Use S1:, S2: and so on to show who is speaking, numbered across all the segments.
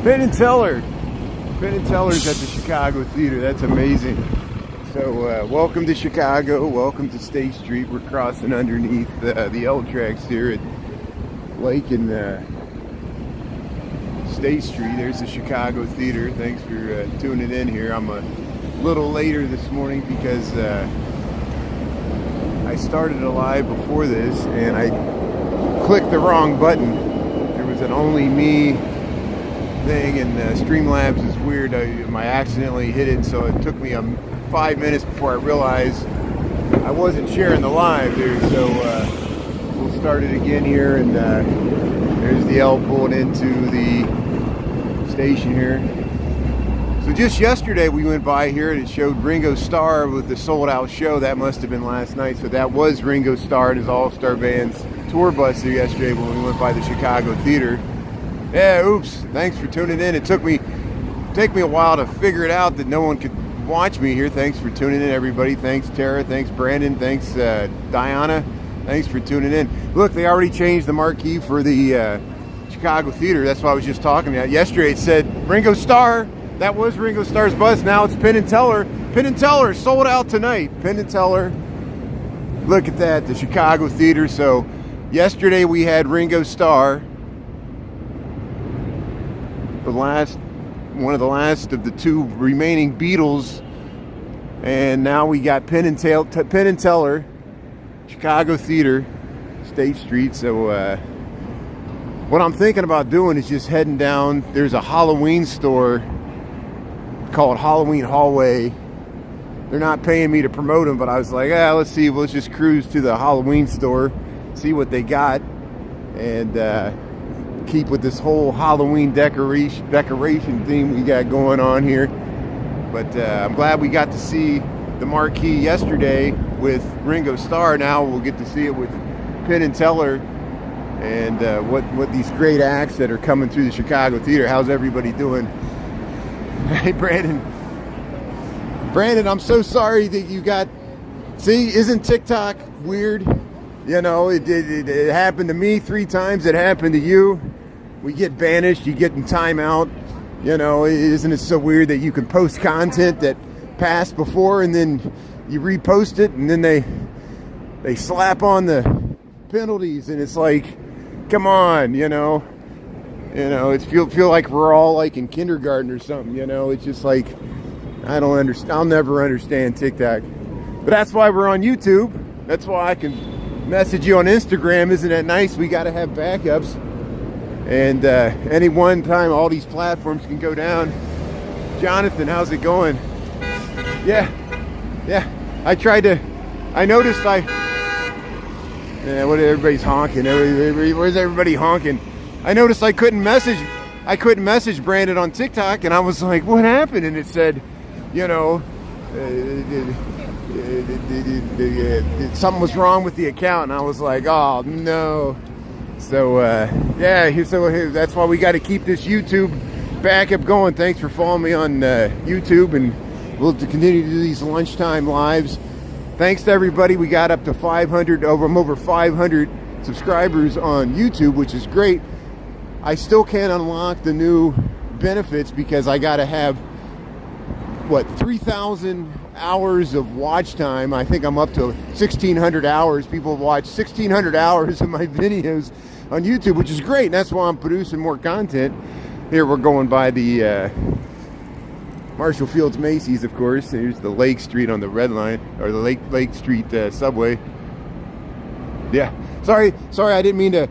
S1: Penn and Teller's at the Chicago Theater. That's amazing. So welcome to Chicago. Welcome to State Street. We're crossing underneath the L tracks here at Lake and State Street. There's the Chicago Theater. Thanks for tuning in here. I'm a little later this morning because I started a live before this and I clicked the wrong button. There was an only me thing, and Streamlabs is weird. I accidentally hit it, so it took me 5 minutes before I realized I wasn't sharing the live there. So we'll start it again here, and there's the L pulling into the station here. So just yesterday we went by here and it showed Ringo Starr with the sold out show. That must have been last night. So that was Ringo Starr and his All-Star Band's tour bus there yesterday when we went by the Chicago Theater. Yeah, oops. Thanks for tuning in. It took me a while to figure it out that no one could watch me here. Thanks for tuning in, everybody. Thanks, Tara. Thanks, Brandon. Thanks, Diana. Thanks for tuning in. Look, they already changed the marquee for the Chicago Theater. That's what I was just talking about. Yesterday it said Ringo Starr. That was Ringo Starr's bus. Now it's Penn and Teller. Penn and Teller sold out tonight. Penn and Teller. Look at that, the Chicago Theater. So yesterday we had Ringo Starr. One of the last of the two remaining Beatles, and now we got Penn and Teller, Chicago Theater, State Street. So what I'm thinking about doing is just heading down. There's a Halloween store called Halloween Hallway. They're not paying me to promote them, but I was like, let's see, let's just cruise to the Halloween store, see what they got, and keep with this whole Halloween decoration theme we got going on here. But I'm glad we got to see the marquee yesterday with Ringo Starr. Now we'll get to see it with Penn and Teller, and what these great acts that are coming through the Chicago Theater. How's everybody doing? Hey, Brandon, I'm so sorry that you got, see, isn't TikTok weird? You know, it happened to me 3 times. It happened to you. We get banished. You get in timeout. You know, isn't it so weird that you can post content that passed before and then you repost it and then they slap on the penalties, and it's like, come on, you know, it's feel like we're all like in kindergarten or something. You know, it's just like, I don't understand. I'll never understand TikTok. But that's why we're on YouTube. That's why I can message you on Instagram. Isn't that nice? We got to have backups, and any one time all these platforms can go down. Jonathan, how's it going? Yeah, I noticed what, everybody's honking. Where's everybody honking? I noticed I couldn't message Brandon on TikTok, and I was like, what happened? And it said, you know, something was wrong with the account, and I was like, oh no. So so that's why we got to keep this YouTube backup going. Thanks for following me on YouTube, and we'll continue to do these lunchtime lives. Thanks to everybody. We got up to 500, over 500 subscribers on YouTube, which is great. I still can't unlock the new benefits because I got to have 3,000 hours of watch time. I think I'm up to 1,600 hours. People have watched 1,600 hours of my videos on YouTube, which is great. And that's why I'm producing more content. Here we're going by the Marshall Fields Macy's, of course. Here's the Lake Street on the red line, or the Lake Street subway. Yeah, sorry, I didn't mean to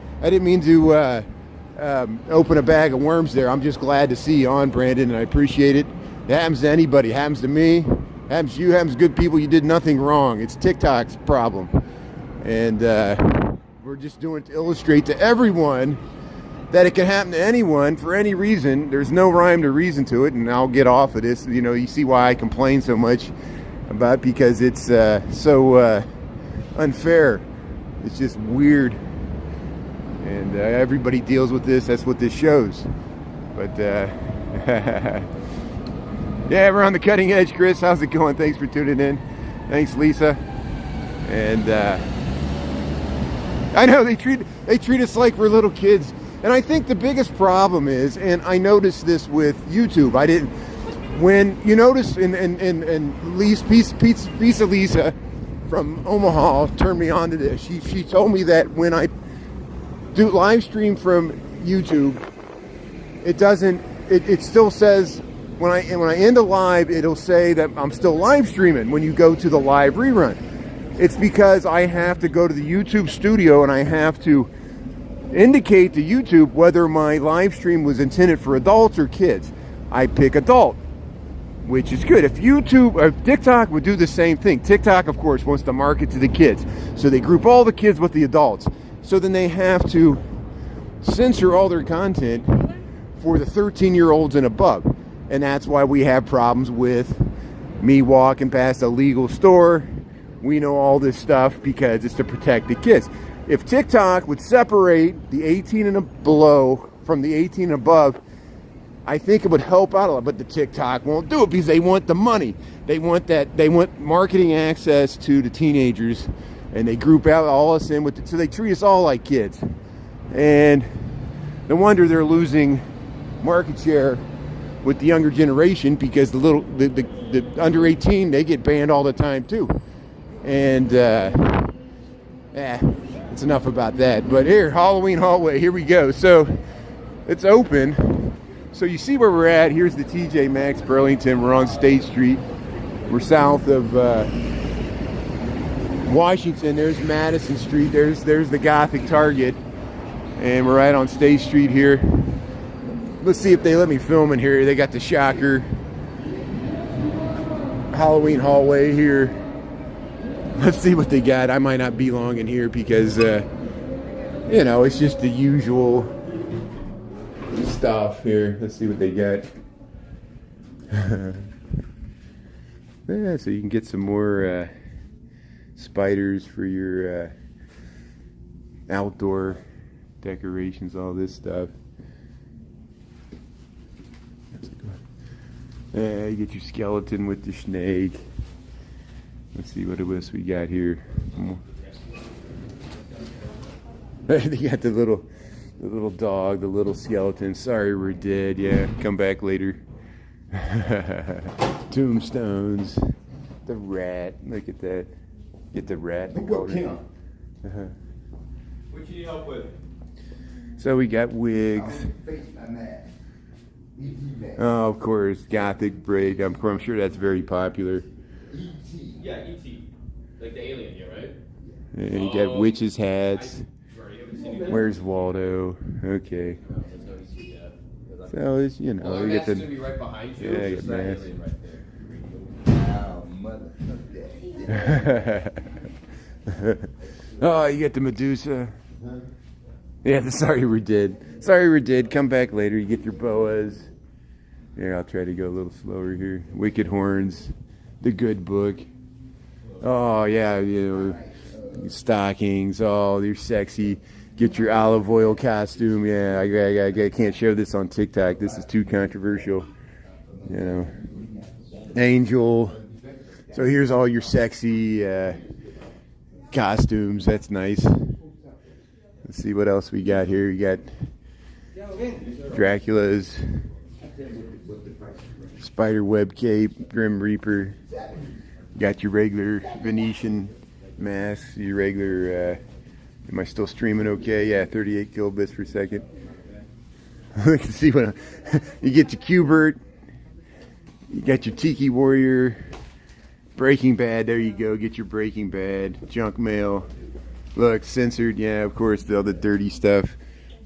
S1: open a bag of worms there. I'm just glad to see you on, Brandon, and I appreciate it. It happens to anybody. It happens to me. It happens to you. It happens to good people. You did nothing wrong. It's TikTok's problem. And we're just doing it to illustrate to everyone that it can happen to anyone for any reason. There's no rhyme or reason to it, and I'll get off of this. You know, you see why I complain so much about, because it's so unfair. It's just weird. And everybody deals with this. That's what this shows. But yeah, we're on the cutting edge. Chris, how's it going? Thanks for tuning in. Thanks, Lisa. And I know they treat us like we're little kids. And I think the biggest problem is, and I noticed this with YouTube, I didn't, when you notice, and Lisa Lisa from Omaha turned me on to this. She told me that when I do live stream from YouTube, it still says, when I end a live, it'll say that I'm still live streaming when you go to the live rerun. It's because I have to go to the YouTube studio and I have to indicate to YouTube whether my live stream was intended for adults or kids. I pick adult, which is good. If YouTube or TikTok would do the same thing. TikTok, of course, wants to market to the kids. So they group all the kids with the adults. So then they have to censor all their content for the 13-year-olds and above. And that's why we have problems with me walking past a legal store. We know all this stuff because it's to protect the kids. If TikTok would separate the 18 and below from the 18 and above, I think it would help out a lot. But the TikTok won't do it because they want the money. They want marketing access to the teenagers, and they group out all us in with it, so they treat us all like kids. And no wonder they're losing market share with the younger generation, because the under 18, they get banned all the time too. And it's enough about that. But here, Halloween hallway, here we go. So it's open. So you see where we're at. Here's the TJ Maxx Burlington. We're on State Street. We're south of Washington. There's Madison Street. There's the Gothic Target. And we're right on State Street here. Let's see if they let me film in here. They got the Shocker Halloween hallway here. Let's see what they got. I might not be long in here because, it's just the usual stuff here. Let's see what they got. Yeah, so you can get some more spiders for your outdoor decorations, all this stuff. Yeah, you get your skeleton with the snake. Let's see what else we got here. They got the little dog, the little skeleton. Sorry, we're dead. Yeah, come back later. Tombstones. The rat. Look at that. Get the rat.
S2: What you need help with?
S1: So we got wigs. Oh, of course, Gothic break. I'm sure that's very popular.
S2: Yeah, E.T. Like the alien, yeah, right?
S1: And you got witches' hats. Where's Waldo? Okay. So it's, you get the.
S2: Gonna be right behind you.
S1: Yeah, you get mask. Oh, you get the Medusa. Yeah, sorry we're dead. Sorry we're dead. Come back later. You get your boas. Here, I'll try to go a little slower here. Wicked Horns. The Good Book. Oh, yeah, stockings. Oh, you're sexy. Get your olive oil costume. Yeah, I can't show this on TikTok. This is too controversial. Angel. So here's all your sexy costumes. That's nice. Let's see what else we got here. You got Dracula's spiderweb cape, Grim Reaper. Got your regular Venetian mask, your regular, am I still streaming okay? Yeah, 38 kilobits per second. Let's see what, you get your Q-Bert, you got your Tiki Warrior, Breaking Bad, there you go, get your Breaking Bad, Junk Mail. Look, censored, yeah, of course, the other dirty stuff.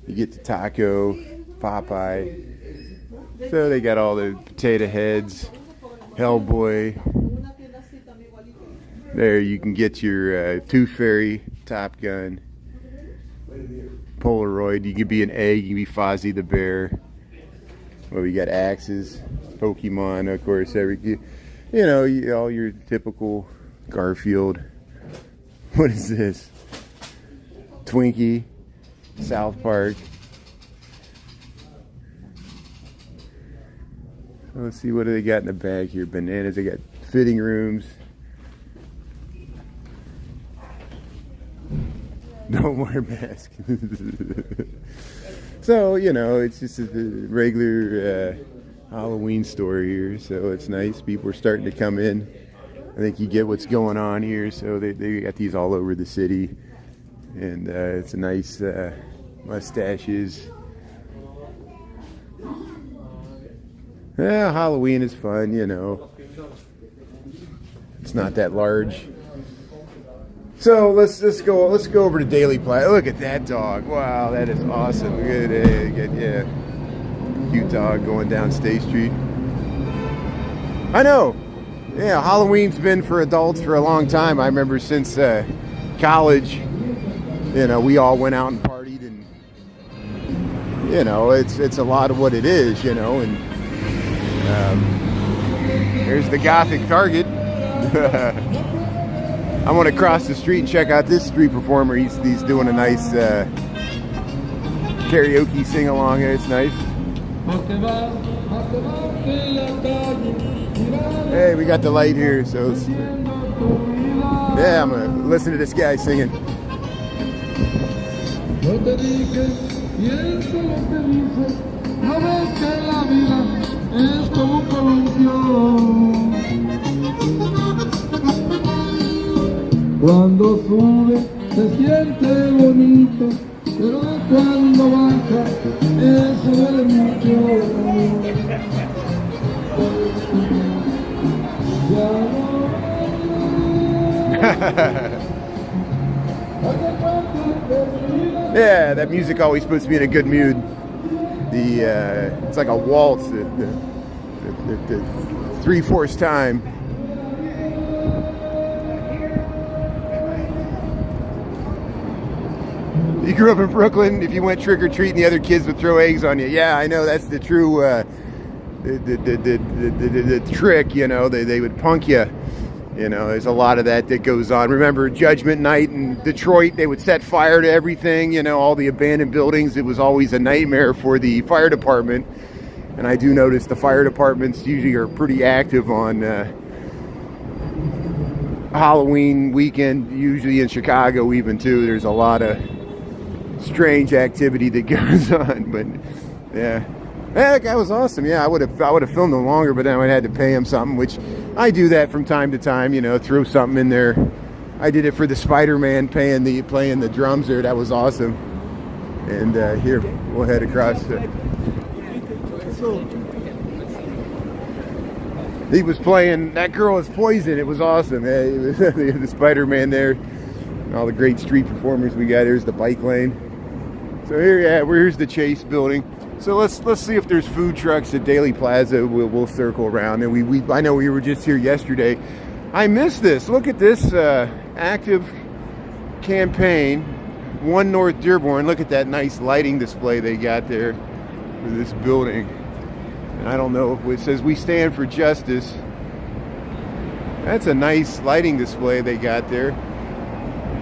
S1: You get the Taco, Popeye. So they got all the potato heads, Hellboy. There, you can get your Tooth Fairy, Top Gun, Polaroid. You can be an egg, you can be Fozzie the Bear. Well, we got axes, Pokemon, of course. All your typical Garfield. What is this? Twinkie, South Park. Let's see, what do they got in the bag here? Bananas. They got fitting rooms. Don't wear a mask. So, you know, it's just a regular Halloween store here, so it's nice. People are starting to come in. I think you get what's going on here, so they got these all over the city. And it's a nice mustaches. Yeah, Halloween is fun, you know. It's not that large. So let's go over to Daley Plaza. Look at that dog! Wow, that is awesome. Look at it, yeah, cute dog going down State Street. I know. Yeah, Halloween's been for adults for a long time. I remember since college. You know, we all went out and partied, and you know, it's a lot of what it is. You know, and there's the Gothic Target. I want to cross the street and check out this street performer. He's doing a nice karaoke sing-along. It's nice. Hey, we got the light here, so yeah, I'm going to listen to this guy singing.
S3: Cuando sube se siente bonito, pero cuando baja eso duele mucho.
S1: Yeah, that music always puts me in a good mood. It's like a waltz, the 3/4 time. You grew up in Brooklyn. If you went trick or treating, the other kids would throw eggs on you. Yeah, I know, that's the true the trick. You know, they would punk you. You know, there's a lot of that goes on. Remember Judgment Night in Detroit? They would set fire to everything. You know, all the abandoned buildings. It was always a nightmare for the fire department. And I do notice the fire departments usually are pretty active on Halloween weekend. Usually in Chicago, even too. There's a lot of strange activity that goes on, but yeah, that guy was awesome. Yeah, I would have filmed him longer, but then I had to pay him something, which I do that from time to time. You know, throw something in there. I did it for the Spider-Man, playing the drums there. That was awesome. And here we'll head across. He was playing That Girl Is Poison. It was awesome. It was the Spider-Man there. And all the great street performers we got. Here's the bike lane. So here, yeah, here's the Chase building. So let's see if there's food trucks at Daley Plaza. We'll circle around. And I know we were just here yesterday. I missed this. Look at this active campaign. 1 North Dearborn. Look at that nice lighting display they got there for this building. And I don't know if it says "We Stand for Justice." That's a nice lighting display they got there.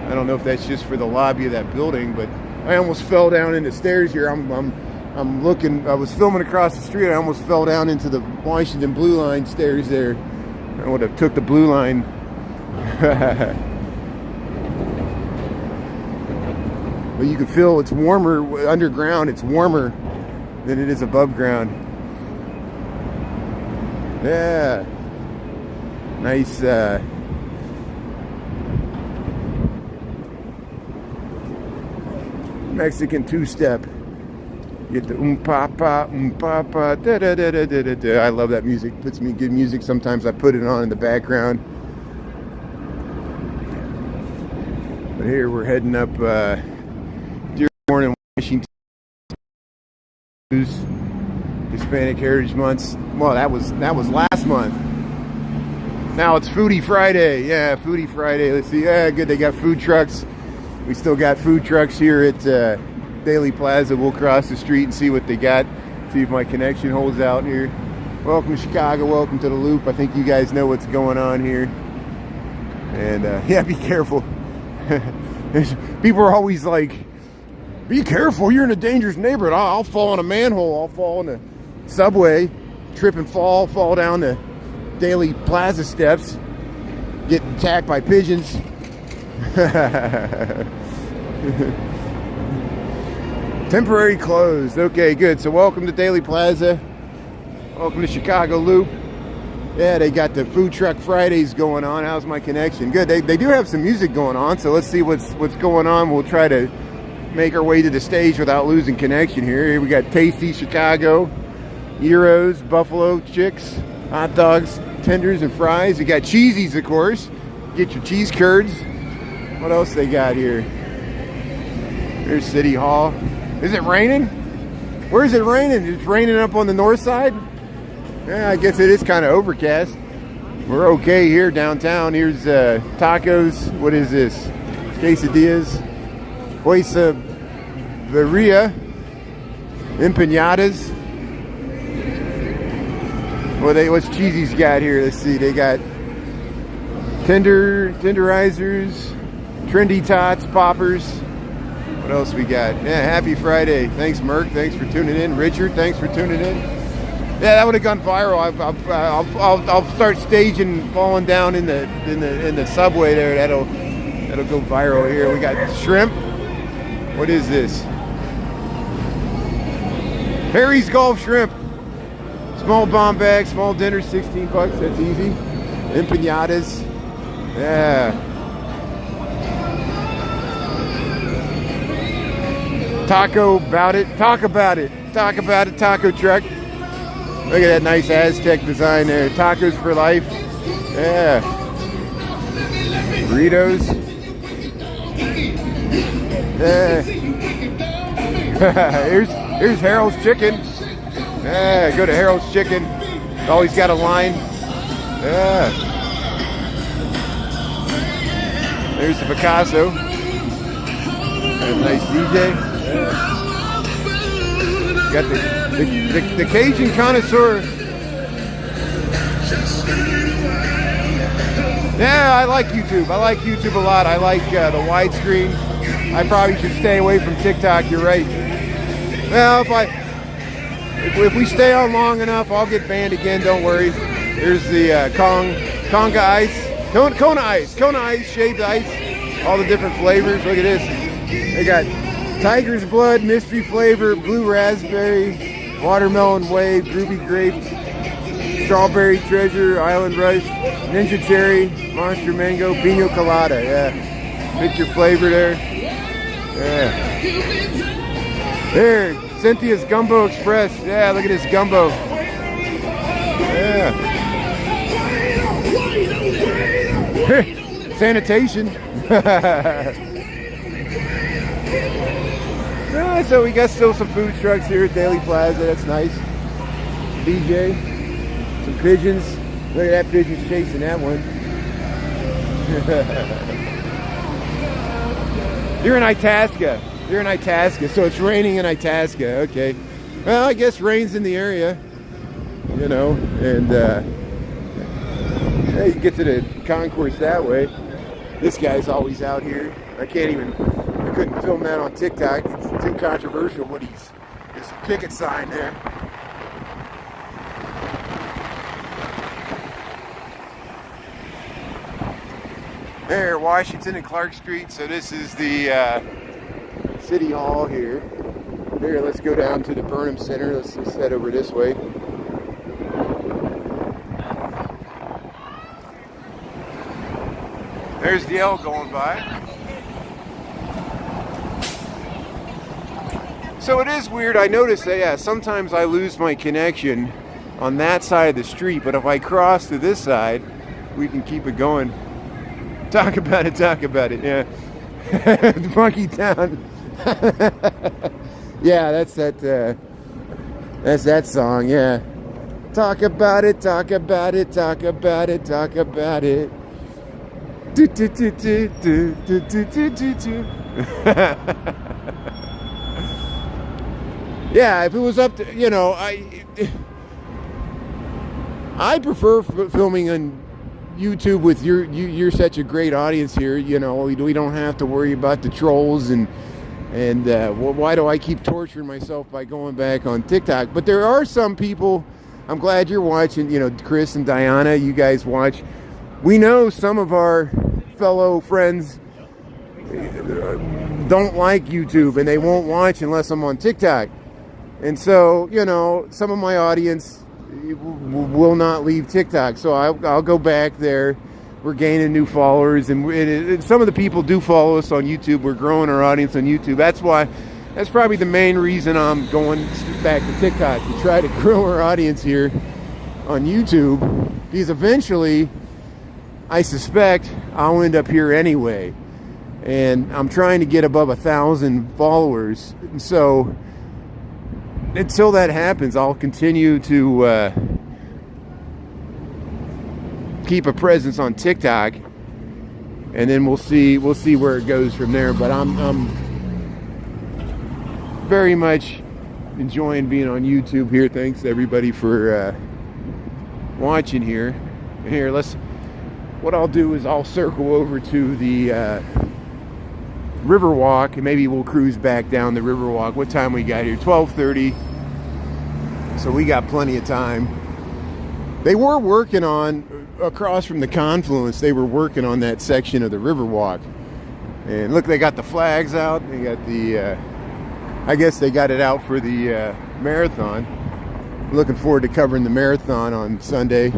S1: I don't know if that's just for the lobby of that building, but I almost fell down in the stairs here. I'm looking. I was filming across the street. I almost fell down into the Washington Blue Line stairs there. I would have took the Blue Line. But you can feel it's warmer underground. It's warmer than it is above ground. Yeah. Nice. Mexican two-step. You get the papa, da da da da da da. I love that music. Puts me good music. Sometimes I put it on in the background. But here we're heading up Dearborn and Washington. Hispanic Heritage Month. Well, that was last month. Now it's Foodie Friday. Yeah, Foodie Friday. Let's see. Yeah, good. They got food trucks. We still got food trucks here at Daley Plaza. We'll cross the street and see what they got. See if my connection holds out here. Welcome to Chicago. Welcome to the Loop. I think you guys know what's going on here. And yeah, be careful. People are always like, be careful, you're in a dangerous neighborhood. I'll fall in a manhole. I'll fall in the subway, trip and fall down the Daley Plaza steps, get attacked by pigeons. Temporary closed. Okay, good. So welcome to Daley Plaza. Welcome to Chicago Loop. Yeah, they got the food truck Fridays going on. How's my connection? Good. They do have some music going on, so let's see what's going on. We'll try to make our way to the stage without losing connection here. Here we got Tasty Chicago, gyros, buffalo chicks, hot dogs, tenders, and fries. You got cheesies, of course. Get your cheese curds. What else they got here? Here's City Hall. Is it raining? Where is it raining? It's raining up on the north side? Yeah, I guess it is kind of overcast. We're okay here downtown. Here's tacos. What is this? Quesadillas. Quesadilla. Empanadas. What's Cheesy's got here? Let's see. They got tenderizers, trendy tots, poppers. What else we got? Yeah, happy Friday. Thanks, Merck. Thanks for tuning in. Richard, thanks for tuning in. Yeah, that would have gone viral. I'll start staging falling down in the subway there. That'll go viral here. We got shrimp. What is this? Harry's Golf Shrimp. Small bomb bag, small dinner, 16 bucks. That's easy. Empanadas. Yeah. Taco about it. Talk about it. Talk about it. Taco truck. Look at that nice Aztec design there. Tacos for life. Yeah. Burritos. Yeah. here's Harold's Chicken. Yeah, go to Harold's Chicken. Always got a line. Yeah. There's the Picasso. There's a nice DJ. Yeah. Got the Cajun Connoisseur. Yeah, I like YouTube. I like YouTube a lot. I like the widescreen. I probably should stay away from TikTok. You're right. Well, if we stay on long enough, I'll get banned again. Don't worry. Here's the Conga Ice, Kona Ice, shaved ice, all the different flavors. Look at this. They got Tiger's Blood, Mystery Flavor, Blue Raspberry, Watermelon Wave, Ruby Grape, Strawberry Treasure, Island Rush, Ninja Cherry, Monster Mango, Pina Colada. Yeah, pick your flavor there. Yeah. There, Cynthia's Gumbo Express. Yeah, look at this gumbo. Yeah. Sanitation. Yeah, so we got still some food trucks here at Daley Plaza. That's nice. DJ. Some pigeons. Look at that pigeon's chasing that one. You're in Itasca. You're in Itasca, so it's raining in Itasca. Okay. Well, I guess rain's in the area, you know, and yeah, you can get to the concourse that way. This guy's always out here. I couldn't film that on TikTok. It's too controversial. There's a picket sign there. There, Washington and Clark Street. So this is the City Hall here. Here, let's go down to the Burnham Center. Let's head over this way. There's the L going by. So it is weird. I noticed that, yeah, sometimes I lose my connection on that side of the street, but if I cross to this side, we can keep it going. Talk about it, yeah. Monkey Town. Yeah, that's that song, yeah. Talk about it, talk about it, talk about it, talk about it. Do, do, do, do, do, do, do, do, do. Yeah, if it was up to, you know, I prefer filming on YouTube with you're such a great audience here. You know, we don't have to worry about the trolls and why do I keep torturing myself by going back on TikTok? But there are some people. I'm glad you're watching. You know, Chris and Diana, you guys watch. We know some of our fellow friends don't like YouTube and they won't watch unless I'm on TikTok. And so, you know, some of my audience will not leave TikTok. So I'll go back there. We're gaining new followers, and some of the people do follow us on YouTube. We're growing our audience on YouTube. That's probably the main reason I'm going back to TikTok, to try to grow our audience here on YouTube, because eventually I suspect I'll end up here anyway, and I'm trying to get above 1,000 followers. And so until that happens, I'll continue to keep a presence on TikTok, and then we'll see where it goes from there. But I'm very much enjoying being on YouTube here. Thanks everybody for watching here. And here, what I'll do is I'll circle over to the Riverwalk, and maybe we'll cruise back down the Riverwalk. What time we got here? 12:30. So we got plenty of time. They were working on, across from the confluence, they were working on that section of the Riverwalk. And look, they got the flags out. They got the, I guess they got it out for the marathon. Looking forward to covering the marathon on Sunday.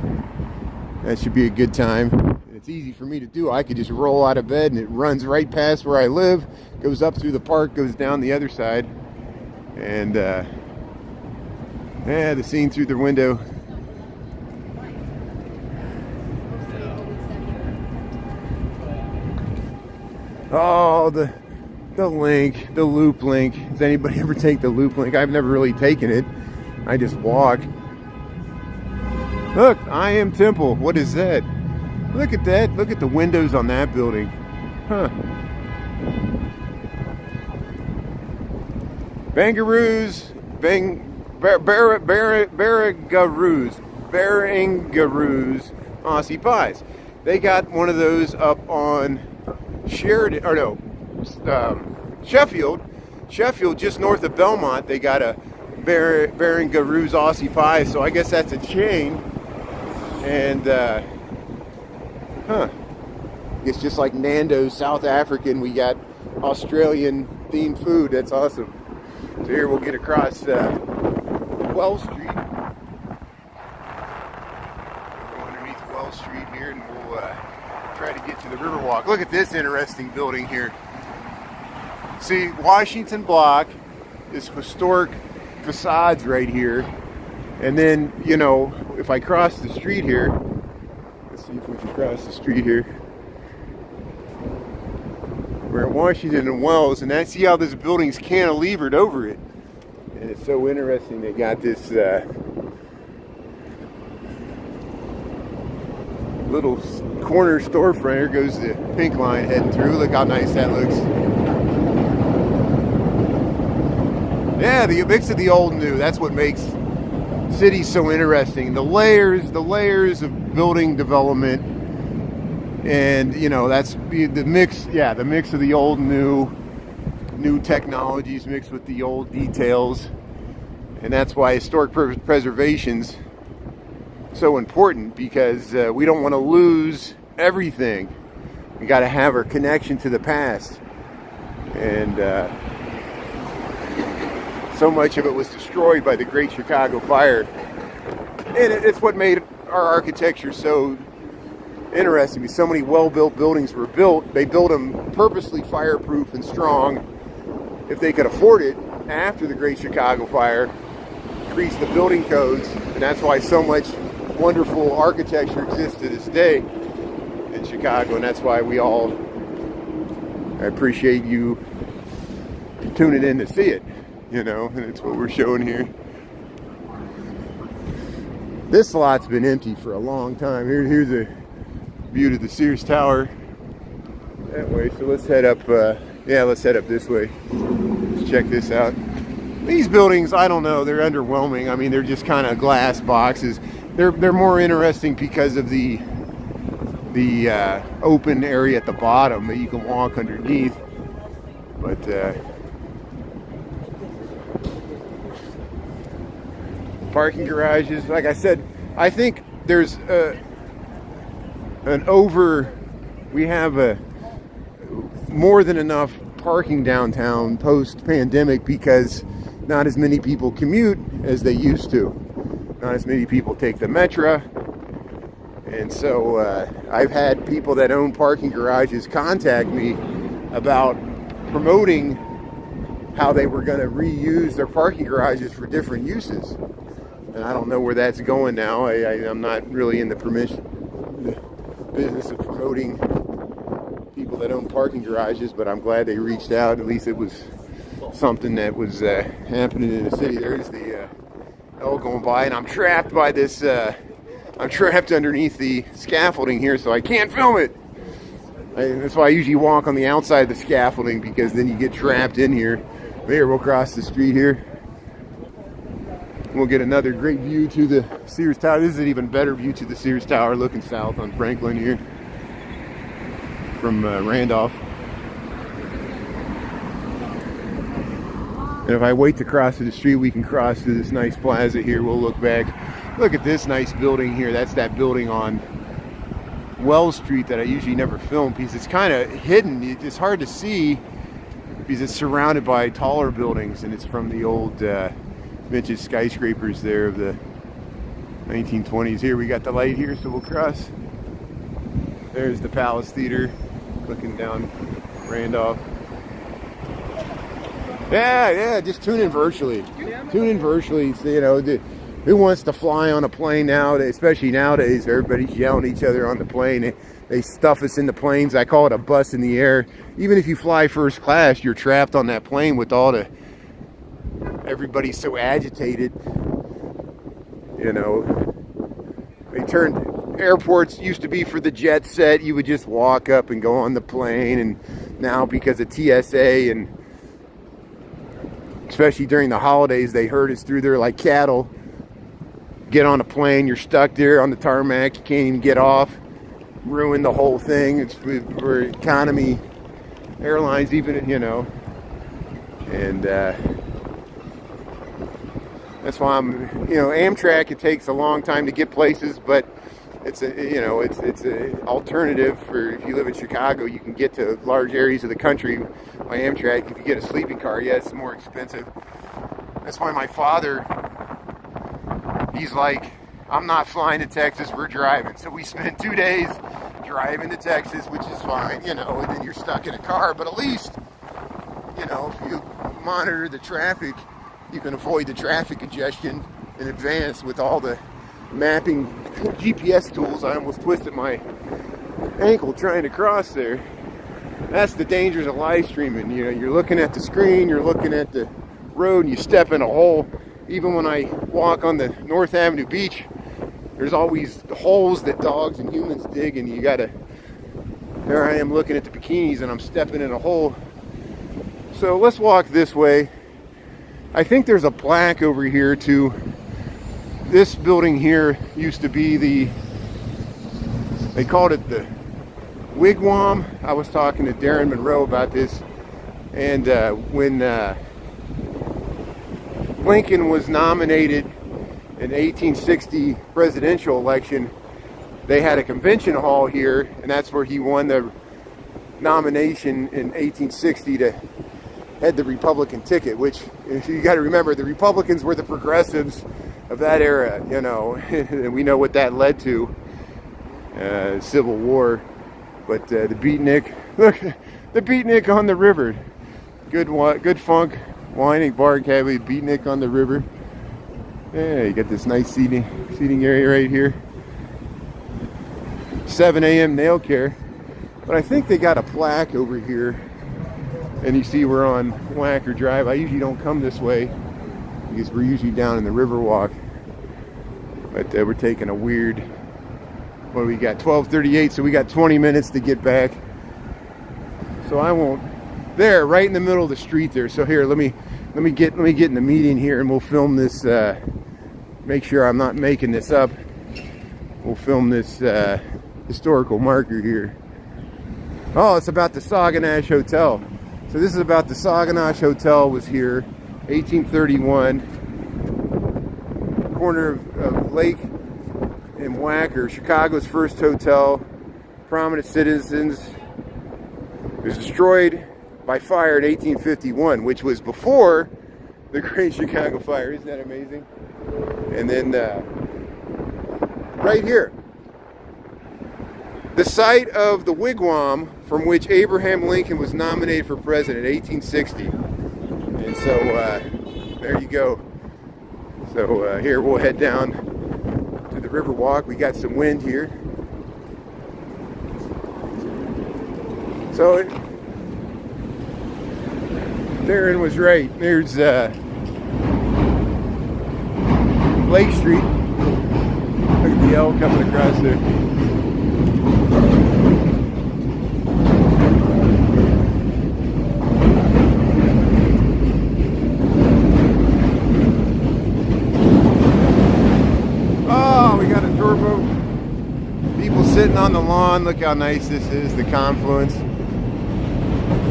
S1: That should be a good time. And it's easy for me to do. I could just roll out of bed and it runs right past where I live, goes up through the park, goes down the other side. And yeah, the scene through the window. Oh, the link, the loop link. Does anybody ever take the loop link? I've never really taken it. I just walk. Look, I Am Temple. What is that? Look at that. Look at the windows on that building. Huh. Bangaroos, Barangaroos Aussie Pies. They got one of those up on Sheridan, or no, Sheffield, just north of Belmont. They got a Barangaroos Aussie Pie, so I guess that's a chain. And it's just like Nando's South African. We got Australian themed food. That's awesome. So here we'll get across Wells Street. We'll go underneath Wells Street here, and we'll try to get to the Riverwalk. Look at this interesting building here. See, Washington Block, this historic facades right here. And then, you know, if I cross the street here, let's see if we can cross the street here. We're at Washington and Wells, and see how this building's cantilevered over it. And it's so interesting. They got this little corner storefront. Here goes the pink line heading through. Look how nice that looks. Yeah, the mix of the old and new. That's what makes cities so interesting. The layers of building development, and you know, that's the mix. Yeah, the mix of the old and new technologies mixed with the old details, and that's why historic preservation's so important, because we don't want to lose everything. We got to have our connection to the past, and so much of it was destroyed by the Great Chicago Fire, and it's what made our architecture so interesting. So many well-built buildings were built. They built them purposely fireproof and strong, if they could afford it, after the Great Chicago Fire, increased the building codes, and that's why so much wonderful architecture exists to this day in Chicago, and that's why I appreciate you tuning in to see it, you know, and it's what we're showing here. This lot's been empty for a long time. Here's a view to the Sears Tower that way, so let's head up, let's head up this way. Let's check this out. These buildings, I don't know, they're underwhelming. I mean, they're just kind of glass boxes. They're more interesting because of the open area at the bottom that you can walk underneath. But parking garages, like I said, I think there's we have more than enough parking downtown post-pandemic because not as many people commute as they used to. Not as many people take the metro. And so I've had people that own parking garages contact me about promoting how they were going to reuse their parking garages for different uses. And I don't know where that's going now. I'm not really in the business of promoting people that own parking garages, but I'm glad they reached out. At least it was something that was happening in the city. There's the L going by, and I'm trapped by this. I'm trapped underneath the scaffolding here, so I can't film it. That's why I usually walk on the outside of the scaffolding, because then you get trapped in here. Here, we'll cross the street here. We'll get another great view to the Sears Tower. This is an even better view to the Sears Tower, looking south on Franklin here from Randolph. And if I wait to cross to the street, we can cross to this nice plaza here. We'll look back. Look at this nice building here. That's that building on Wells Street that I usually never film because it's kind of hidden. It's hard to see because it's surrounded by taller buildings, and it's from the old vintage skyscrapers there of the 1920s. Here we got the light here, so we'll cross. There's the Palace Theater looking down Randolph. Yeah, just tune in virtually. Tune in virtually. So, you know, who wants to fly on a plane nowadays? Especially nowadays, everybody's yelling at each other on the plane. They stuff us in the planes. I call it a bus in the air. Even if you fly first class, you're trapped on that plane with all the... Everybody's so agitated. You know, they turned... Airports used to be for the jet set. You would just walk up and go on the plane. And now because of TSA and... especially during the holidays, they herd us through there like cattle. Get on a plane, you're stuck there on the tarmac, you can't even get off. Ruin the whole thing. It's for economy airlines, even, you know. And that's why I'm, you know, Amtrak, it takes a long time to get places, but it's a, you know, it's an alternative for if you live in Chicago. You can get to large areas of the country by Amtrak. If you get a sleeping car, yeah, it's more expensive. That's why my father, he's like, I'm not flying to Texas, we're driving. So we spent 2 days driving to Texas, which is fine, you know, and then you're stuck in a car. But at least, you know, if you monitor the traffic, you can avoid the traffic congestion in advance with all the mapping GPS tools. I almost twisted my ankle trying to cross there. That's the dangers of live streaming. You know, you're looking at the screen, you're looking at the road, and you step in a hole. Even when I walk on the North Avenue beach, there's always holes that dogs and humans dig, and you gotta... There I am looking at the bikinis, and I'm stepping in a hole. So let's walk this way. I think there's a plaque over here to... This building here used to be the... They called it the Wigwam. I was talking to Darren Monroe about this, and when Lincoln was nominated in the 1860 presidential election, they had a convention hall here, and that's where he won the nomination in 1860 to head the Republican ticket, which, you got to remember, the Republicans were the progressives of that era, you know, and we know what that led to, Civil War. But the beatnik, look, the beatnik on the river. Good funk, whining bar cabbie, beatnik on the river. Yeah, you got this nice seating area right here. 7 a.m. nail care. But I think they got a plaque over here. And you see we're on Wacker Drive. I usually don't come this way because we're usually down in the Riverwalk. But we're taking a weird... What do we got? 12:38, so we got 20 minutes to get back. So I won't... There, right in the middle of the street there. So here, let me get in the median here, and we'll film this. Make sure I'm not making this up. We'll film this historical marker here. Oh, it's about the Saguenash Hotel. So this is about the Saguenash Hotel. Was here 1831, corner of Lake and Wacker, Chicago's first hotel. Prominent citizens. It was destroyed by fire in 1851, which was before the Great Chicago Fire. Isn't that amazing? And then right here, the site of the wigwam from which Abraham Lincoln was nominated for president in 1860. And so there you go. So here we'll head down to the river walk. We got some wind here. So Darren was right. There's Lake Street. Look at the L coming across there. Oh, we got a tour boat. People sitting on the lawn. Look how nice this is, the confluence.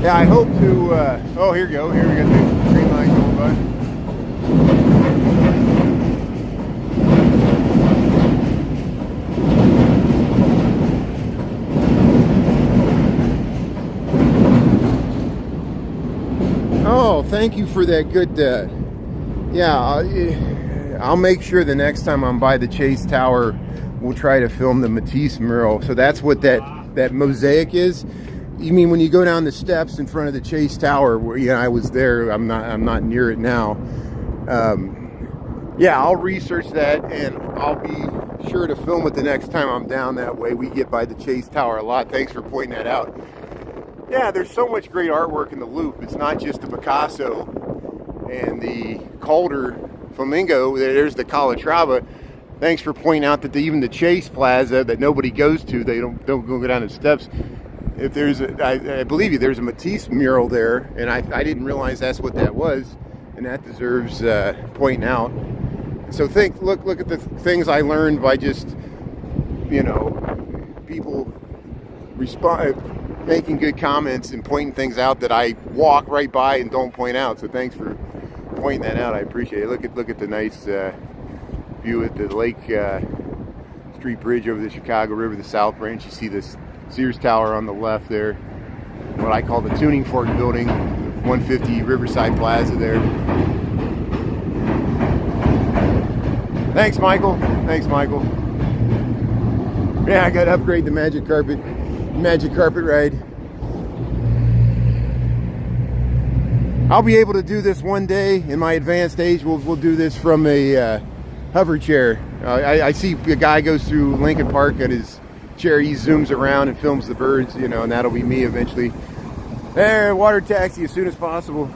S1: Yeah, I hope to, oh, here we go. Here we got the green line going by. Oh, thank you for that good, yeah, I'll make sure the next time I'm by the Chase Tower, we'll try to film the Matisse mural. So that's what that mosaic is. You mean when you go down the steps in front of the Chase Tower, where I was there, I'm not near it now. Yeah, I'll research that and I'll be sure to film it the next time I'm down that way. We get by the Chase Tower a lot. Thanks for pointing that out. Yeah, there's so much great artwork in the Loop. It's not just the Picasso and the Calder Flamingo. There's the Calatrava. Thanks for pointing out that even the Chase Plaza that nobody goes to, they don't go down the steps. If there's I believe you, there's a Matisse mural there, and I didn't realize that's what that was, and that deserves pointing out. So look at the things I learned by just, people making good comments and pointing things out that I walk right by and don't point out. So thanks for pointing that out. I appreciate it. Look at the nice view at the Lake Street Bridge over the Chicago River, the South Branch. You see this Sears Tower on the left there, what I call the Tuning Fork building, 150 Riverside Plaza there. Thanks, Michael. Yeah, I got to upgrade the magic carpet ride. I'll be able to do this one day in my advanced age. We'll do this from a hover chair. I see a guy goes through Lincoln Park at his chair. He zooms around and films the birds, and that'll be me eventually. There, water taxi as soon as possible.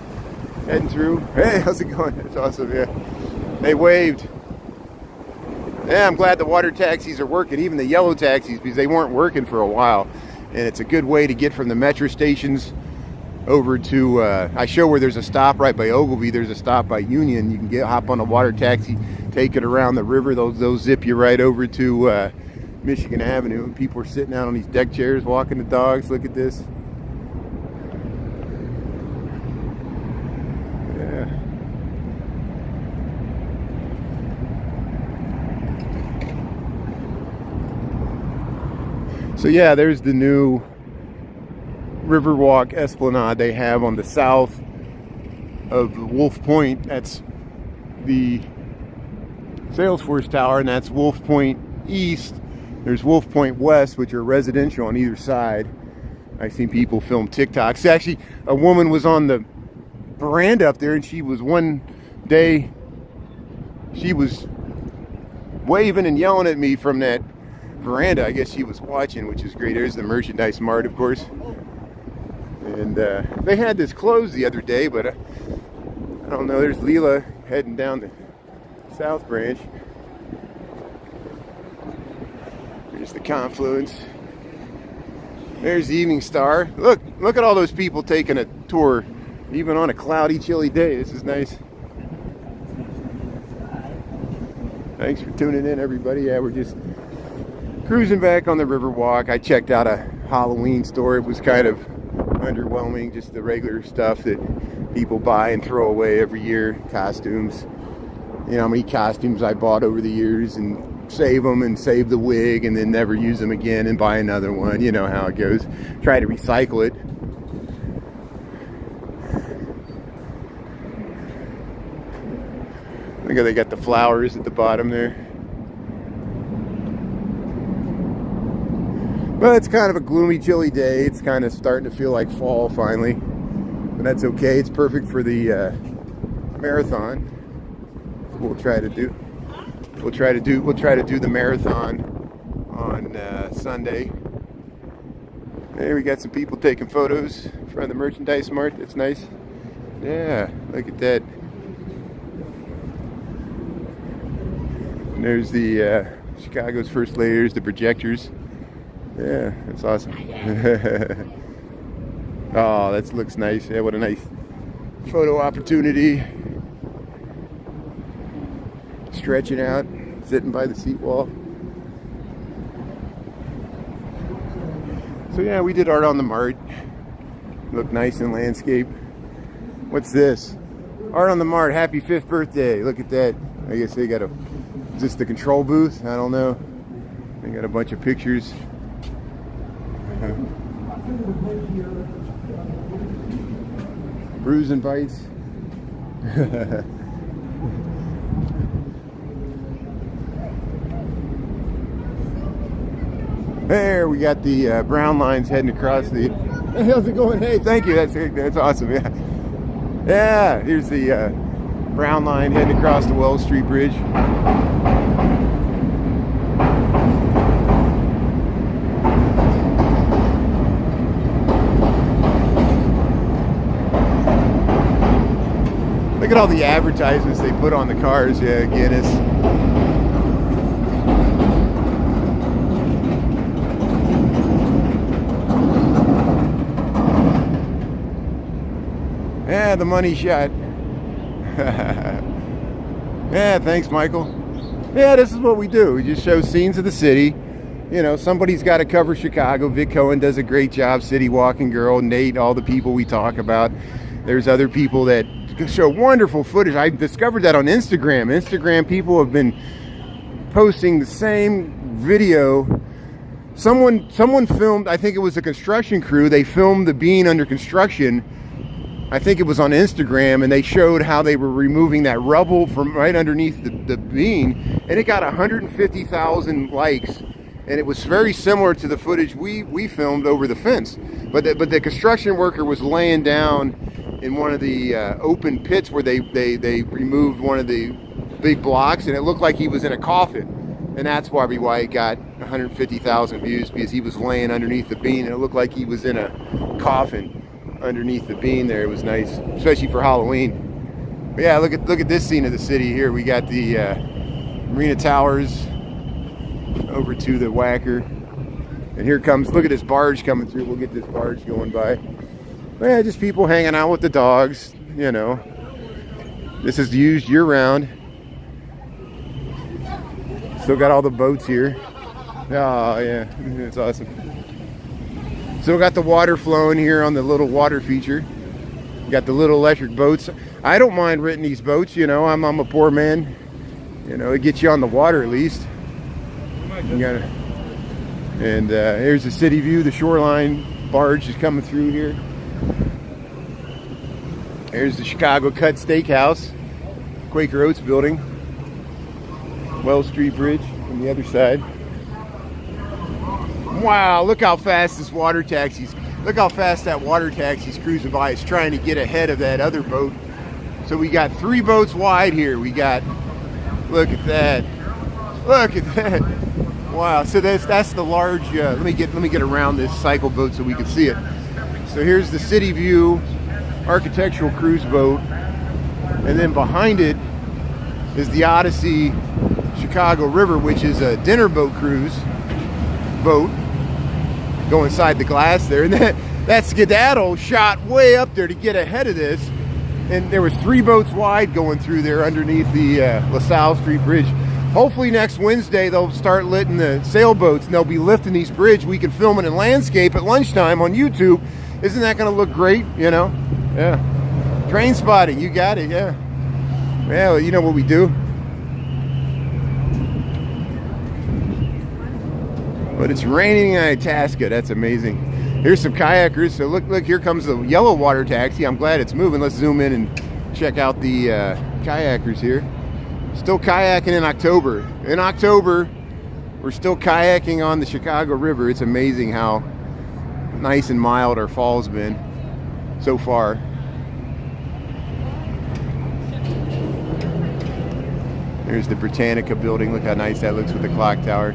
S1: Heading through. Hey, how's it going? That's awesome, yeah. They waved. Yeah, I'm glad the water taxis are working, even the yellow taxis, because they weren't working for a while. And it's a good way to get from the metro stations over to, I show where there's a stop right by Ogilvy. There's a stop by Union. You can hop on a water taxi, take it around the river. Those zip you right over to Michigan Avenue. And people are sitting out on these deck chairs, walking the dogs. Look at this. Yeah. So yeah, there's the new Riverwalk Esplanade they have on the south of Wolf Point. That's the Salesforce Tower, and that's Wolf Point East. There's Wolf Point West, which are residential on either side. I've seen people film TikToks. Actually, a woman was on the veranda up there, and she was one day, she was waving and yelling at me from that veranda. I guess she was watching, which is great. There's the Merchandise Mart, of course. And they had this closed the other day, but I don't know. There's Leela heading down the South Branch. There's the confluence. There's the Evening Star. Look at all those people taking a tour, even on a cloudy, chilly day. This is nice. Thanks for tuning in, everybody. Yeah, we're just cruising back on the Riverwalk. I checked out a Halloween store. It was kind of underwhelming, just the regular stuff that people buy and throw away every year. Costumes. You know how many costumes I bought over the years and save them and save the wig and then never use them again and buy another one. You know how it goes. Try to recycle it. Look how they got the flowers at the bottom there. Well, it's kind of a gloomy, chilly day. It's kind of starting to feel like fall finally, but that's okay. It's perfect for the marathon. We'll try to do the marathon on Sunday. There we got some people taking photos in front of the merchandise mart. That's nice. Yeah, look at that. And there's the Chicago's first lady. There's the projectors. Yeah, that's awesome. Oh, that looks nice. Yeah, what a nice photo opportunity. Stretching out, sitting by the seat wall. So yeah, we did art on the mart. Looked nice in landscape. What's this? Art on the mart, happy 5th birthday. Look at that. I guess they got is this the control booth? I don't know. They got a bunch of pictures. Brews and bites. There we got the brown lines heading across the. Hey, how's it going? Hey, thank you. That's awesome. Yeah, yeah. Here's the brown line heading across the Wells Street Bridge. Look at all the advertisements they put on the cars. Yeah, Guinness. Yeah, the money shot. Yeah, thanks, Michael. Yeah, this is what we do. We just show scenes of the city. You know, somebody's got to cover Chicago. Vic Cohen does a great job. City Walking Girl, Nate, all the people we talk about. There's other people that show wonderful footage. I discovered that on Instagram. Instagram people have been posting the same video. Someone filmed, I think it was a construction crew. They filmed the bean under construction. I think it was on Instagram, and they showed how they were removing that rubble from right underneath the bean, and it got 150,000 likes, and it was very similar to the footage we filmed over the fence. But the construction worker was laying down in one of the open pits where they removed one of the big blocks, and it looked like he was in a coffin, and that's probably why it got 150,000 views, because he was laying underneath the bean, and it looked like he was in a coffin underneath the bean there. It was nice, especially for Halloween. But yeah, look at this scene of the city here. We got the Marina Towers over to the Whacker, and here comes, look at this barge coming through. We'll get this barge going by. But yeah, just people hanging out with the dogs, you know. This is used year round. Still got all the boats here. Oh yeah, it's awesome. So we got the water flowing here on the little water feature. Got the little electric boats. I don't mind renting these boats, you know. I'm a poor man. You know, it gets you on the water at least. You gotta, and here's the city view. The shoreline barge is coming through here. Here's the Chicago Cut Steakhouse, Quaker Oats building. Wells Street Bridge from the other side. Wow, look how fast this water taxi's, look how fast that water taxi's cruising by. It's trying to get ahead of that other boat. So we got 3 boats wide here. We got, look at that. Look at that. Wow, so that's the large, let me get around this cycle boat so we can see it. So here's the city view architectural cruise boat. And then behind it is the Odyssey Chicago River, which is a dinner boat cruise boat. Go inside the glass there, and that skedaddle shot way up there to get ahead of this, and there was 3 boats wide going through there underneath the LaSalle Street Bridge. Hopefully next Wednesday they'll start letting the sailboats, and they'll be lifting these bridges. We can film it in landscape at lunchtime on YouTube. Isn't that going to look great? You know, yeah. Train spotting, you got it, yeah. Well, you know what we do. But it's raining in Itasca. That's amazing. Here's some kayakers. So look, here comes the yellow water taxi. I'm glad it's moving. Let's zoom in and check out the kayakers here. Still kayaking in October. In October, we're still kayaking on the Chicago River. It's amazing how nice and mild our fall's been so far. There's the Britannica building. Look how nice that looks with the clock tower.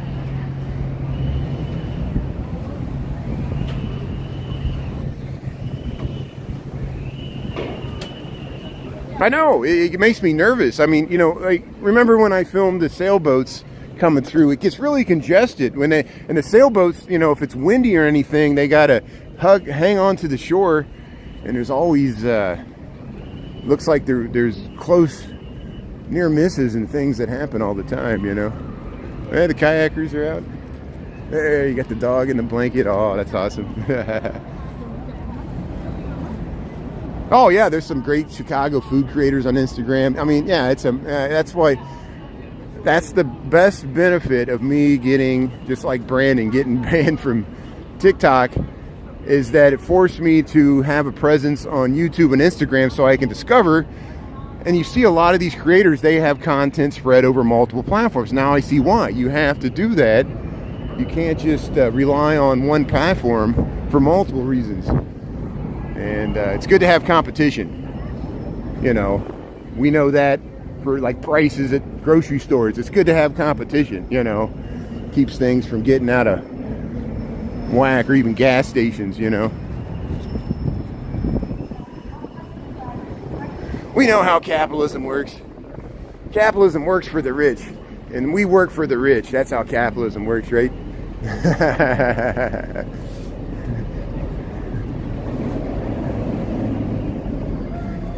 S1: I know, it makes me nervous. I mean, you know, like, remember when I filmed the sailboats coming through? It gets really congested when and the sailboats, you know, if it's windy or anything, they gotta hang on to the shore, and there's always looks like there's close near misses and things that happen all the time, you know. Hey, the kayakers are out. There, you got the dog in the blanket. Oh, that's awesome. Oh yeah, there's some great Chicago food creators on Instagram. I mean, yeah, it's that's the best benefit of me getting, just like Brandon, getting banned from TikTok, is that it forced me to have a presence on YouTube and Instagram so I can discover. And you see a lot of these creators, they have content spread over multiple platforms. Now I see why. You have to do that. You can't just rely on one platform for multiple reasons. And it's good to have competition. You know, we know that for like prices at grocery stores. It's good to have competition, you know. Keeps things from getting out of whack, or even gas stations, you know. We know how capitalism works. Capitalism works for the rich, and we work for the rich. That's how capitalism works, right?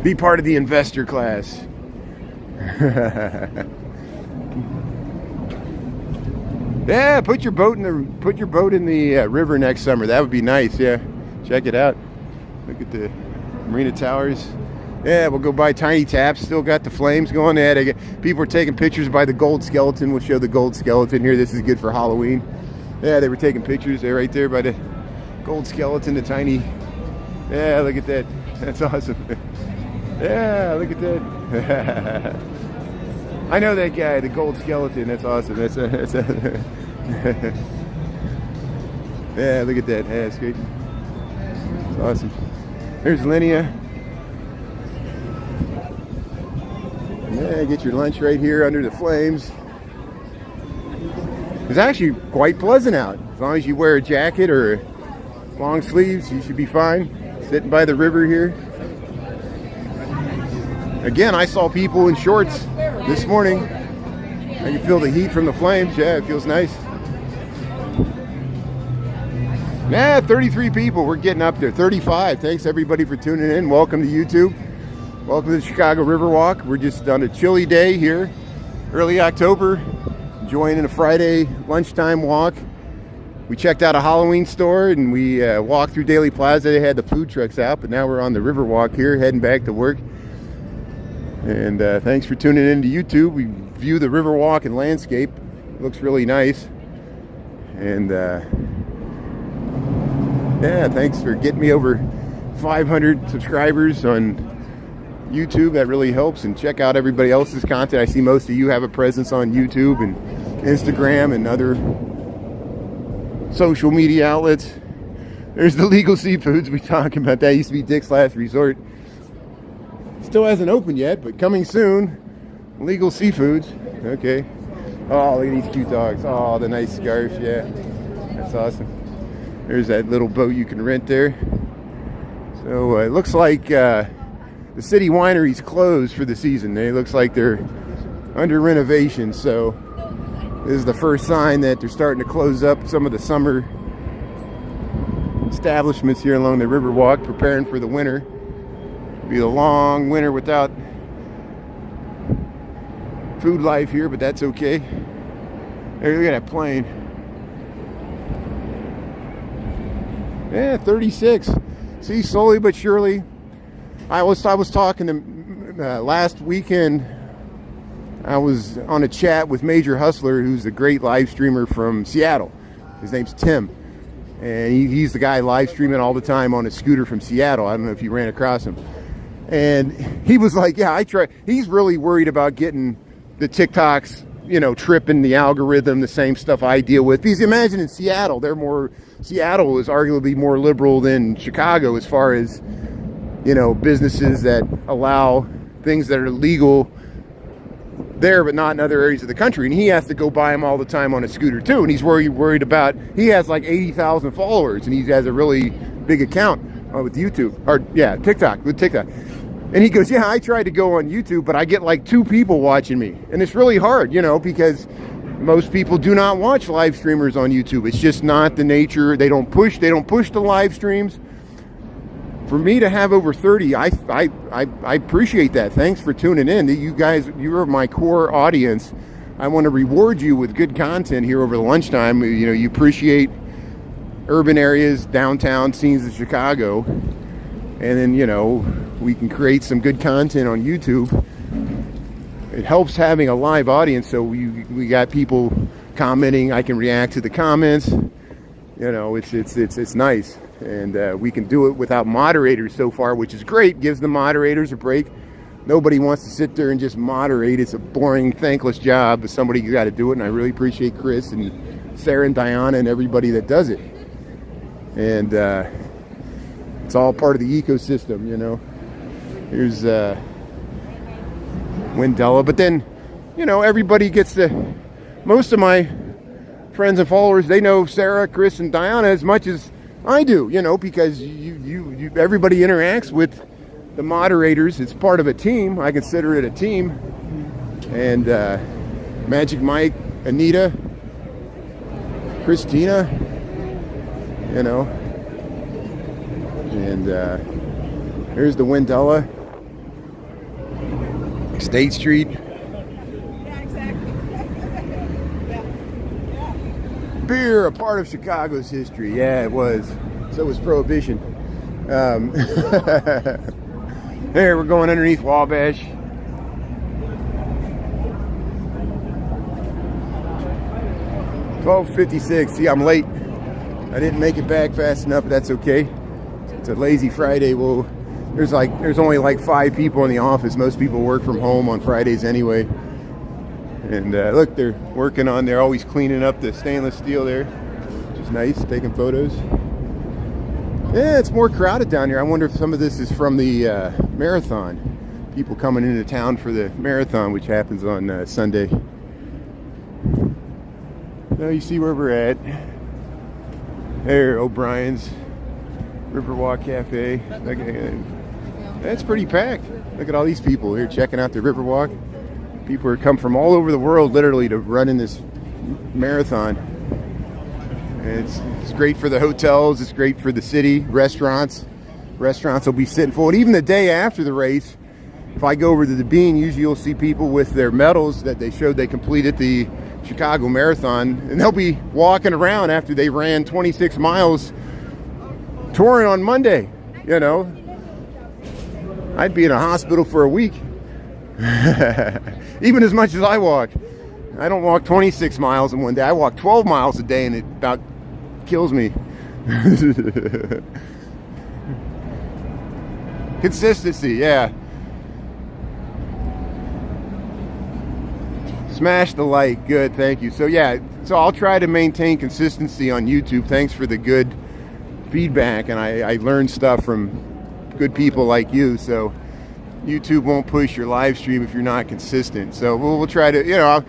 S1: Be part of the investor class. Yeah, put your boat in the river next summer. That would be nice. Yeah, check it out. Look at the Marina Towers. Yeah, we'll go by Tiny Taps. Still got the flames going. Yeah, people are taking pictures by the gold skeleton. We'll show the gold skeleton here. This is good for Halloween. Yeah, they were taking pictures there, right there by the gold skeleton. The tiny. Yeah, look at that. That's awesome. Yeah, look at that. I know that guy, the gold skeleton. That's awesome. That's yeah, look at that. Yeah, it's great. It's awesome. There's Linnea. Yeah, get your lunch right here under the flames. It's actually quite pleasant out. As long as you wear a jacket or long sleeves, you should be fine. Sitting by the river here. Again, I saw people in shorts this morning. I can feel the heat from the flames. Yeah, it feels nice. Yeah, 33 people. We're getting up there. 35. Thanks everybody for tuning in. Welcome to YouTube. Welcome to the Chicago Riverwalk. We're just on a chilly day here, early October, enjoying a Friday lunchtime walk. We checked out a Halloween store and we walked through Daley Plaza. They had the food trucks out, but now we're on the Riverwalk here, heading back to work. And thanks for tuning in to YouTube. We view the Riverwalk and landscape. It looks really nice. And yeah, thanks for getting me over 500 subscribers on YouTube. That really helps. And check out everybody else's content. I see most of you have a presence on YouTube and Instagram and other social media outlets. There's the Legal Seafoods. We talked about that. Used to be Dick's Last Resort. Still hasn't opened yet, but coming soon. Legal Seafoods. Okay. Oh, look at these cute dogs. Oh, the nice scarves. Yeah, that's awesome. There's that little boat you can rent there. So it looks like the city winery's closed for the season. It looks like they're under renovation. So this is the first sign that they're starting to close up some of the summer establishments here along the Riverwalk, preparing for the winter. It'll be a long winter without food life here, but that's okay. Hey, look at that plane. Yeah, 36. See, slowly but surely. I was talking to last weekend. I was on a chat with Major Hustler, who's a great live streamer from Seattle. His name's Tim, and he's the guy live streaming all the time on a scooter from Seattle. I don't know if you ran across him. And he was like, "Yeah, I try." He's really worried about getting the TikToks, you know, tripping the algorithm, the same stuff I deal with. Because imagine in Seattle, Seattle is arguably more liberal than Chicago as far as, you know, businesses that allow things that are legal there but not in other areas of the country. And he has to go buy them all the time on a scooter too. And he's worried about, he has like 80,000 followers and he has a really big account with YouTube, or yeah, TikTok, with TikTok. And he goes, yeah, I tried to go on YouTube, but I get like 2 people watching me. And it's really hard, you know, because most people do not watch live streamers on YouTube. It's just not the nature. They don't push the live streams. For me to have over 30, I appreciate that. Thanks for tuning in. You guys, you're my core audience. I want to reward you with good content here over the lunchtime. You know, you appreciate urban areas, downtown scenes of Chicago. And then, you know, we can create some good content on YouTube. It helps having a live audience, so we got people commenting. I can react to the comments. You know, it's nice. And we can do it without moderators so far, which is great. Gives the moderators a break. Nobody wants to sit there and just moderate. It's a boring, thankless job, but somebody's got to do it. And I really appreciate Chris and Sarah and Diana and everybody that does it. And it's all part of the ecosystem, you know. Here's Wendella. But then, you know, everybody gets to, most of my friends and followers, they know Sarah, Chris, and Diana as much as I do, you know, because you everybody interacts with the moderators. It's part of a team. I consider it a team. And Magic Mike, Anita, Christina, you know. And here's the Wendella, State Street.
S4: Yeah, exactly.
S1: Beer, a part of Chicago's history. Yeah, it was. So was Prohibition. Here, we're going underneath Wabash. $12:56. See, I'm late. I didn't make it back fast enough, but that's okay. It's a lazy Friday. Well, there's only like 5 people in the office. Most people work from home on Fridays anyway. And look, they're working on, they're always cleaning up the stainless steel there, which is nice, taking photos. Yeah, it's more crowded down here. I wonder if some of this is from the marathon. People coming into town for the marathon, which happens on Sunday. Now you see where we're at. There, O'Brien's Riverwalk Cafe. That's pretty packed. Look at all these people here checking out the Riverwalk. People come from all over the world, literally, to run in this marathon. And it's great for the hotels. It's great for the city. Restaurants will be sitting full. And even the day after the race, if I go over to the Bean, usually you'll see people with their medals that they showed they completed the Chicago Marathon, and they'll be walking around after they ran 26 miles touring on Monday. You know, I'd be in a hospital for a week. Even as much as I walk. I don't walk 26 miles in one day. I walk 12 miles a day, and it about kills me. Consistency, yeah. Smash the like. Good, thank you. So yeah, so I'll try to maintain consistency on YouTube. Thanks for the good feedback, and I learned stuff from good people like you. So YouTube won't push your live stream if you're not consistent. So we'll try to, you know,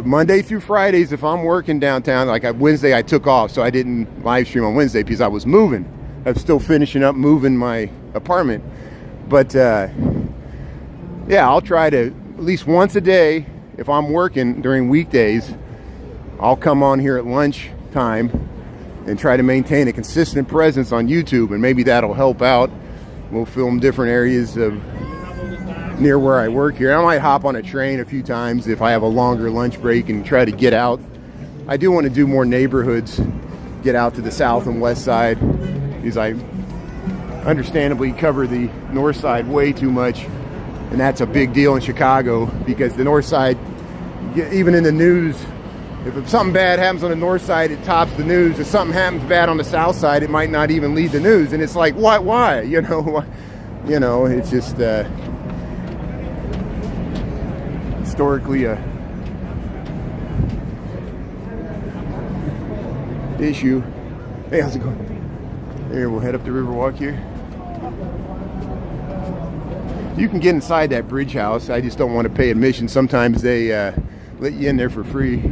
S1: Monday through Fridays, if I'm working downtown, like Wednesday I took off, so I didn't live stream on Wednesday because I was moving. I'm still finishing up moving my apartment. But yeah, I'll try to at least once a day, if I'm working during weekdays, I'll come on here at lunch time and try to maintain a consistent presence on YouTube, and maybe that'll help out. We'll film different areas of near where I work here. I might hop on a train a few times if I have a longer lunch break and try to get out. I do want to do more neighborhoods, get out to the south and west side, because I understandably cover the north side way too much. And that's a big deal in Chicago, because the north side, even in the news, if something bad happens on the north side, it tops the news. If something happens bad on the south side, it might not even lead the news. And it's like, why? You know, it's just, it's historically a issue. Hey, how's it going? Here, we'll head up the Riverwalk here. You can get inside that bridge house. I just don't want to pay admission. Sometimes they let you in there for free.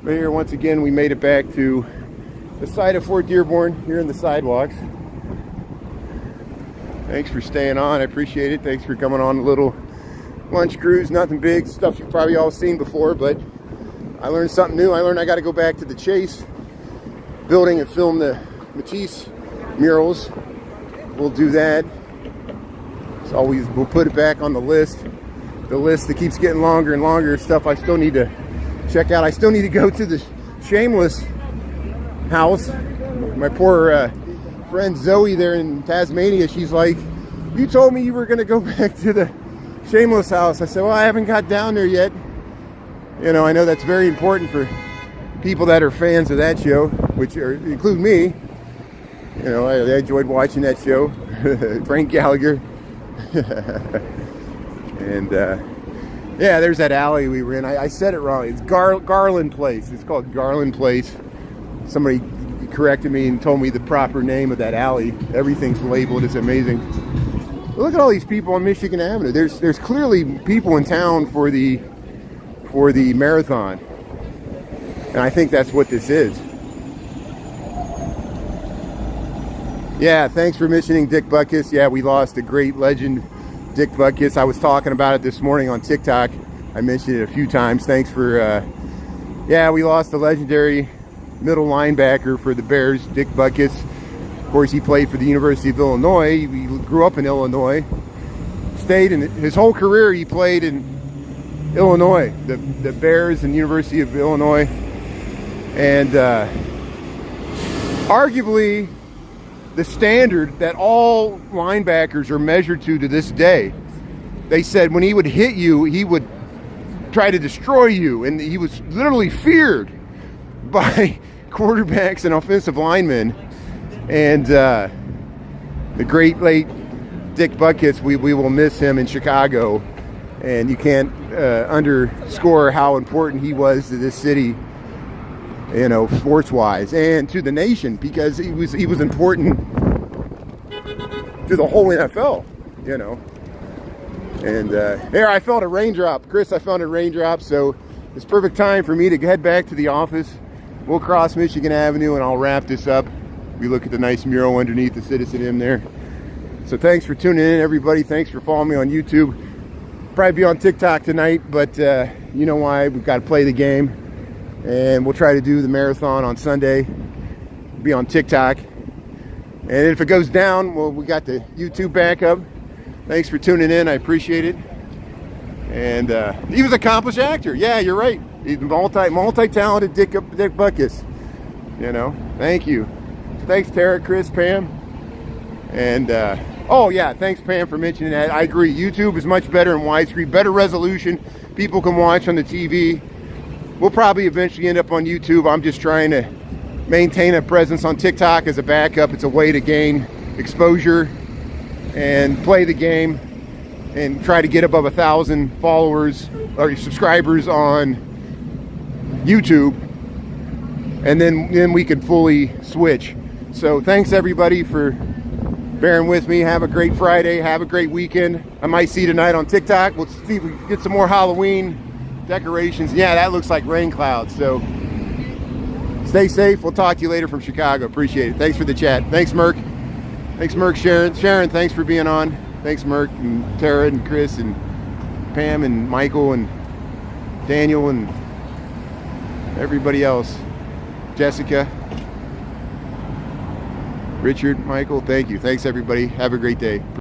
S1: But here, once again, we made it back to the site of Fort Dearborn here in the sidewalks. Thanks for staying on. I appreciate it. Thanks for coming on a little lunch cruise. Nothing big, stuff you've probably all seen before, but I learned something new. I learned I got to go back to the Chase building and film the Matisse murals. We'll do that. It's always, we'll put it back on the list that keeps getting longer and longer. Stuff I still need to check out. I still need to go to the Shameless house. My poor friend Zoe there in Tasmania, she's like, you told me you were going to go back to the Shameless house. I said, well, I haven't got down there yet. You know, I know that's very important for people that are fans of that show, which include me. You know, I enjoyed watching that show. Frank Gallagher. And yeah, there's that alley we were in. I said it wrong. It's Garland Place. It's called Garland Place. Somebody corrected me and told me the proper name of that alley. Everything's labeled. It's amazing. Look at all these people on Michigan Avenue. There's clearly people in town for the marathon, and I think that's what this is. Yeah, thanks for mentioning Dick Butkus. Yeah, we lost a great legend, Dick Butkus. I was talking about it this morning on TikTok. I mentioned it a few times. Thanks for, yeah, we lost a legendary middle linebacker for the Bears, Dick Butkus. Of course, he played for the University of Illinois. He grew up in Illinois. Stayed in his whole career, he played in Illinois, the Bears and University of Illinois. And arguably, the standard that all linebackers are measured to this day. They said when he would hit you, he would try to destroy you, and he was literally feared by quarterbacks and offensive linemen. And the great late Dick Butkus, we will miss him in Chicago, and you can't underscore how important he was to this city, you know, sports-wise, and to the nation, because he was important to the whole NFL, you know. And here, I felt a raindrop. Chris, I found a raindrop, so it's perfect time for me to head back to the office. We'll cross Michigan Avenue, and I'll wrap this up. We look at the nice mural underneath the Citizen M there. So thanks for tuning in, everybody. Thanks for following me on YouTube. Probably be on TikTok tonight, but you know why. We've got to play the game. And we'll try to do the marathon on Sunday. Be on TikTok. And if it goes down, well, we got the YouTube backup. Thanks for tuning in. I appreciate it. And he was an accomplished actor. Yeah, you're right. He's multi-talented Dick Butkus. You know, thank you. Thanks, Tara, Chris, Pam. And, oh, yeah, thanks, Pam, for mentioning that. I agree. YouTube is much better in widescreen, better resolution. People can watch on the TV. We'll probably eventually end up on YouTube. I'm just trying to maintain a presence on TikTok as a backup. It's a way to gain exposure and play the game and try to get above 1,000 followers or subscribers on YouTube. And then we could fully switch. So thanks, everybody, for bearing with me. Have a great Friday. Have a great weekend. I might see you tonight on TikTok. We'll see if we can get some more Halloween decorations. Yeah, that looks like rain clouds. So stay safe. We'll talk to you later from Chicago. Appreciate it. Thanks for the chat. Thanks, Merck. Thanks, Merck. Sharon, thanks for being on. Thanks, Merck, and Tara, and Chris, and Pam, and Michael, and Daniel, and everybody else. Jessica, Richard, Michael, thank you. Thanks, everybody. Have a great day.